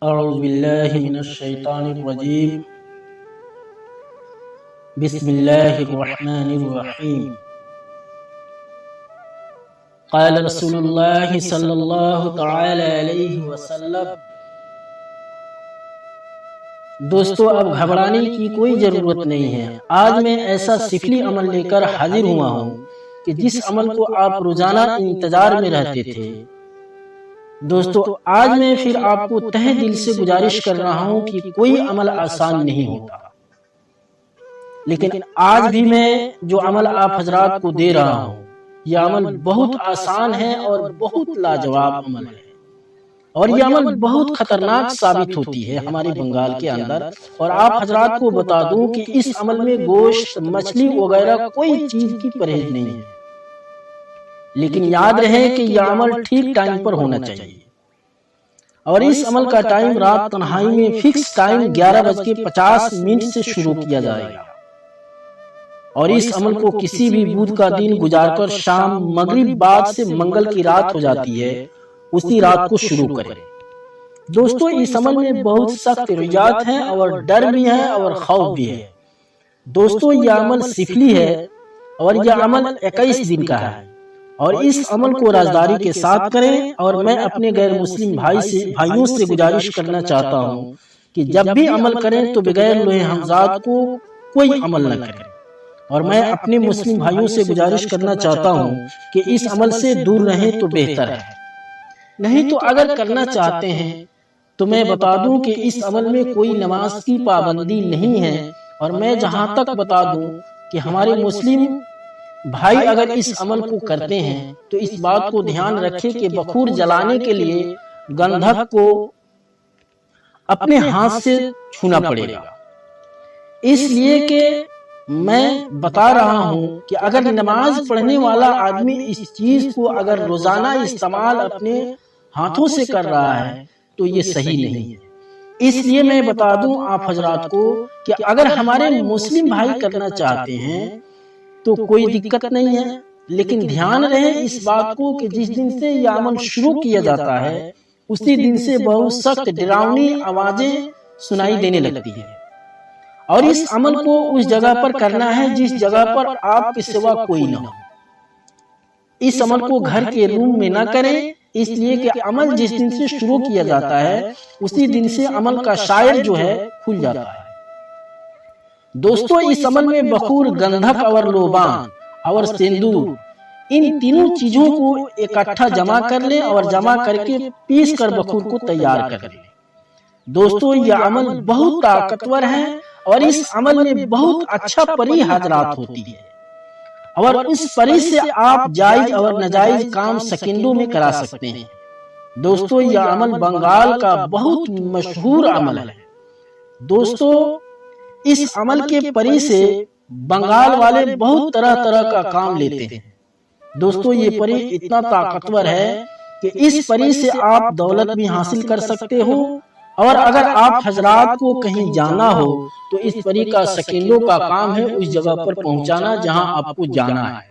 اعوذ باللہ من الشیطان الرجیم بسم اللہ الرحمن الرحیم قال رسول اللہ صلی اللہ تعالی علیہ وسلم۔ دوستو، اب گھبرانے کی کوئی ضرورت نہیں ہے۔ آج میں ایسا سفلی عمل لے کر حاضر ہوا ہوں کہ جس عمل کو آپ روزانہ انتظار میں رہتے تھے۔ دوستو، آج میں پھر آپ کو تہہ دل سے گزارش کر رہا ہوں کہ کوئی عمل آسان نہیں ہوتا، لیکن آج بھی میں جو عمل آپ حضرات کو دے رہا ہوں یہ عمل بہت آسان ہے اور بہت لاجواب عمل ہے، اور یہ عمل بہت خطرناک ثابت ہوتی ہے ہمارے بنگال کے اندر۔ اور آپ حضرات کو بتا دوں کہ اس عمل میں گوشت، مچھلی وغیرہ کوئی چیز کی پرہیز نہیں ہے، لیکن یاد رہے کہ یہ عمل ٹھیک ٹائم پر ہونا چاہیے، اور اس عمل کا ٹائم رات تنہائی میں فکس ٹائم 11:50 سے شروع کیا جائے گا، اور اس عمل کو کسی بھی بدھ کا دن گزار کر شام مغرب بعد سے منگل کی رات ہو جاتی ہے اسی رات کو شروع کریں۔ دوستو، اس عمل میں بہت سخت رجحانات ہیں اور ڈر بھی ہے اور خوف بھی ہے۔ دوستو، یہ عمل سفلی ہے اور یہ عمل 21 دن کا ہے، اور اس عمل کو رازداری کے ساتھ کریں۔ اور میں اپنے غیر مسلم بھائیوں سے گزارش کرنا چاہتا ہوں کہ جب بھی عمل کریں تو بغیر لوح حمزات کو کوئی عمل نہ کریں، اور میں اپنے مسلم بھائیوں سے گزارش کرنا چاہتا ہوں کہ اس عمل سے دور رہیں تو بہتر ہے۔ نہیں تو اگر کرنا چاہتے ہیں تو میں بتا دوں کہ اس عمل میں کوئی نماز کی پابندی نہیں ہے، اور میں جہاں تک بتا دوں کہ ہمارے مسلم بھائی اگر اس عمل کو کرتے ہیں تو اس بات کو دھیان رکھے کہ بخور جلانے کے لیے گندھک کو اپنے ہاتھ سے چھونا پڑے گا، اس لیے کہ میں بتا رہا ہوں کہ اگر نماز پڑھنے والا آدمی اس چیز کو اگر روزانہ استعمال اپنے ہاتھوں سے کر رہا ہے تو یہ صحیح نہیں ہے۔ اس لیے میں بتا دوں آپ حضرات کو کہ اگر ہمارے مسلم بھائی کرنا چاہتے ہیں تو کوئی دقت نہیں ہے، لیکن دھیان رہے اس بات کو کہ جس دن سے یہ عمل شروع کیا جاتا ہے اسی دن سے بہت سخت ڈراؤنی آوازیں سنائی دینے لگتی ہیں، اور اس عمل کو اس جگہ پر کرنا ہے جس جگہ پر آپ کے سوا کوئی نہ ہو۔ اس عمل کو گھر کے روم میں نہ کریں، اس لیے کہ عمل جس دن سے شروع کیا جاتا ہے اسی دن سے عمل کا شاعر جو ہے کھل جاتا ہے۔ دوستو، اس عمل میں بخور، گندھک اور لوبان اور سندور، ان تینوں چیزوں کو اکٹھا جمع کر لیں اور جمع کر کے پیس کر بخور کو تیار کر لیں۔ دوستو، یہ عمل بہت طاقتور ہے، اور اس عمل میں بہت اچھا پری حضرات ہوتی ہے، اور اس پری سے آپ جائز اور ناجائز کام سیکنڈوں میں کرا سکتے ہیں۔ دوستو، یہ عمل بنگال کا بہت مشہور عمل ہے۔ دوستو، اس عمل کے پری سے بنگال والے بہت طرح طرح کا کام لیتے ہیں۔ دوستو، یہ پری اتنا طاقتور ہے کہ اس پری سے آپ دولت بھی حاصل کر سکتے ہو، اور اگر آپ حضرات کو کہیں جانا ہو تو اس پری کا سیکنڈوں کا کام ہے اس جگہ پر پہنچانا جہاں آپ کو جانا ہے۔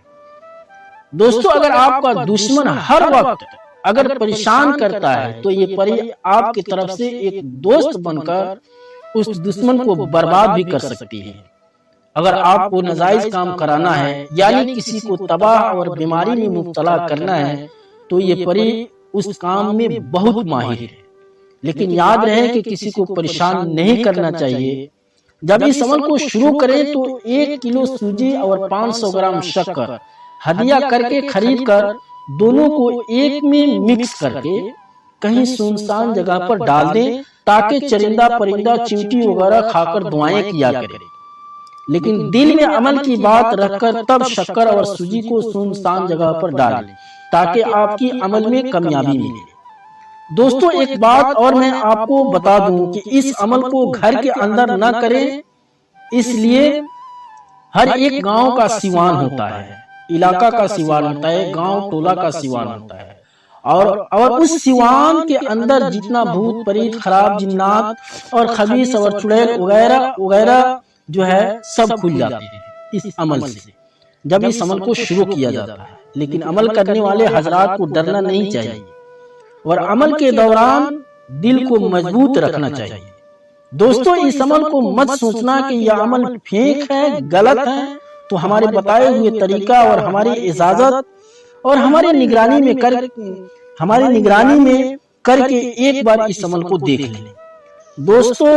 دوستو، اگر آپ کا دشمن ہر وقت اگر پریشان کرتا ہے تو یہ پری آپ کی طرف سے ایک دوست بن کر اس دشمن کو برباد بھی کر سکتی ہے۔ اگر آپ کو ناجائز کام کرانا ہے یعنی کسی کو تباہ اور بیماری میں مبتلا کرنا ہے تو یہ پری اس کام میں بہت ماہر ہے، لیکن یاد رہے کہ کسی کو پریشان نہیں کرنا چاہیے۔ جب اس عمل کو شروع کریں تو 1 کلو سوجی اور 500 گرام شکر ہدیہ کر کے خرید کر دونوں کو ایک میں مکس کر کے کہیں سنسان جگہ پر ڈال دیں تاکہ چرندہ پرندہ چیونٹی وغیرہ کھا کر دعائیں کیا کرے، لیکن دل میں عمل کی بات رکھ کر تب شکر اور سوجی کو سنسان جگہ پر ڈالیں تاکہ آپ کی عمل میں کامیابی ملے۔ دوستو، ایک بات اور میں آپ کو بتا دوں کہ اس عمل کو گھر کے اندر نہ کریں، اس لیے ہر ایک گاؤں کا سیوان ہوتا ہے، علاقہ کا سیوان ہوتا ہے، گاؤں ٹولہ کا سیوان ہوتا ہے، اور اس سیوان کے اندر جتنا بھوت پریت، خراب جنات اور خبیث اور چڑیل وغیرہ وغیرہ جو ہے سب کھل جاتے ہیں اس عمل سے جب اس عمل کو شروع کیا جاتا ہے۔ لیکن عمل کرنے والے حضرات کو ڈرنا نہیں چاہیے، اور عمل کے دوران دل کو مضبوط رکھنا چاہیے۔ دوستوں اس عمل کو مت سوچنا کہ یہ عمل پھینک ہے، غلط ہے، تو ہمارے بتائے ہوئے طریقہ اور ہماری اجازت اور ہماری نگرانی میں کر کے ایک بار اس عمل کو دیکھ لیں۔ دوستوں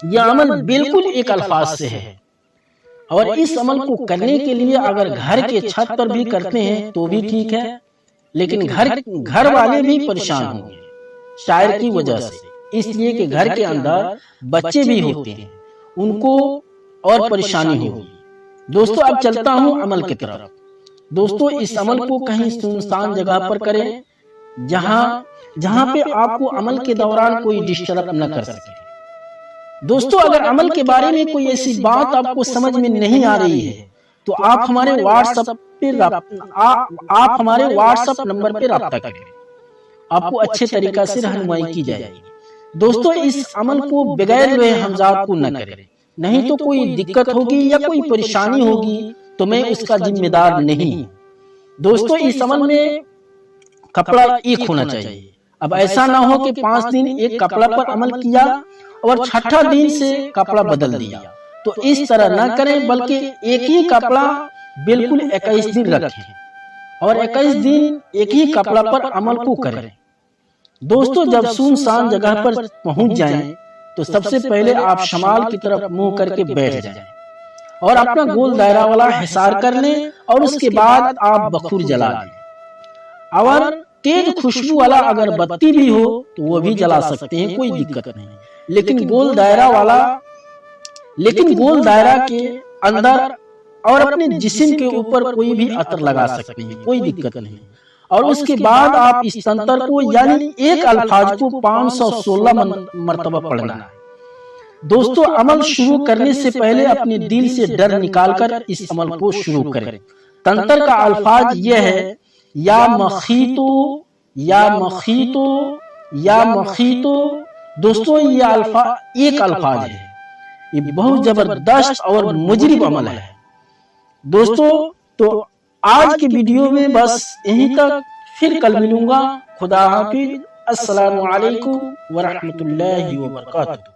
یہ عمل بالکل ایک الفاظ سے ہے، اور اس عمل کو کرنے کے لیے اگر گھر کے چھت پر بھی کرتے ہیں تو بھی ٹھیک ہے، لیکن گھر والے بھی پریشان ہوں گے شاعر کی وجہ سے، اس لیے کہ گھر کے اندر بچے بھی ہوتے ہیں، ان کو اور پریشانی ہوگی۔ دوستوں اب چلتا ہوں عمل کی طرف۔ دوستوں اس عمل کو کہیں سنسان جگہ پر کریں جہاں پہ آپ کو عمل کے دوران کوئی ڈسٹرب نہ کر سکے۔ دوستوں اگر عمل کے بارے میں کوئی ایسی بات آپ کو سمجھ میں نہیں آ رہی ہے تو آپ ہمارے واٹس ایپ نمبر پہ رابطہ کریں، آپ کو اچھے طریقہ سے رہنمائی کی جائے گی۔ دوستوں اس عمل کو بغیر لوہے حمزات کو نہ کریں، نہیں تو کوئی دقت ہوگی یا کوئی پریشانی ہوگی تو میں اس کا ذمہ دار نہیں۔ دوستوں اس عمل میں کپڑا ایک ہونا چاہیے۔ اب ایسا نہ ہو کہ 5 دن ایک کپڑا پر عمل کیا اور 6 دن سے کپڑا بدل دیا، تو اس طرح نہ کریں، بلکہ ایک ہی کپڑا بالکل 21 دن رکھیں اور 21 دن ایک ہی کپڑا پر عمل کو کریں۔ دوستوں جب سنسان جگہ پر پہنچ جائیں تو سب سے پہلے آپ شمال کی طرف منہ کر کے بیٹھ جائیں اور اپنا گول دائرہ والا حصار کر لیں، اور اس کے بعد آپ بخور جلا لیں، اور تیز خوشبو والا اگر بتی بھی ہو تو وہ بھی جلا سکتے ہیں، کوئی دقت نہیں، لیکن گول دائرہ کے اندر اور اپنے جسم کے اوپر کوئی بھی عطر لگا سکتے ہیں، کوئی دقت نہیں۔ اور اس کے بعد آپ اس تنتر کو یعنی ایک الفاظ کو 516 مرتبہ پڑھنا ہے۔ دوستوں عمل شروع کرنے سے پہلے اپنے دل سے ڈر نکال کر اس عمل کو شروع کریں۔ تنتر کا الفاظ یہ ہے یا مخیتو یا مخیتو یا مخیتو۔ دوستوں یہ ایک الفاظ ہے، یہ بہت زبردست اور مجرب عمل ہے۔ دوستوں تو آج کی ویڈیو میں بس یہیں تک، پھر کل ملوں گا۔ خدا حافظ، السلام علیکم ورحمۃ اللہ وبرکاتہ۔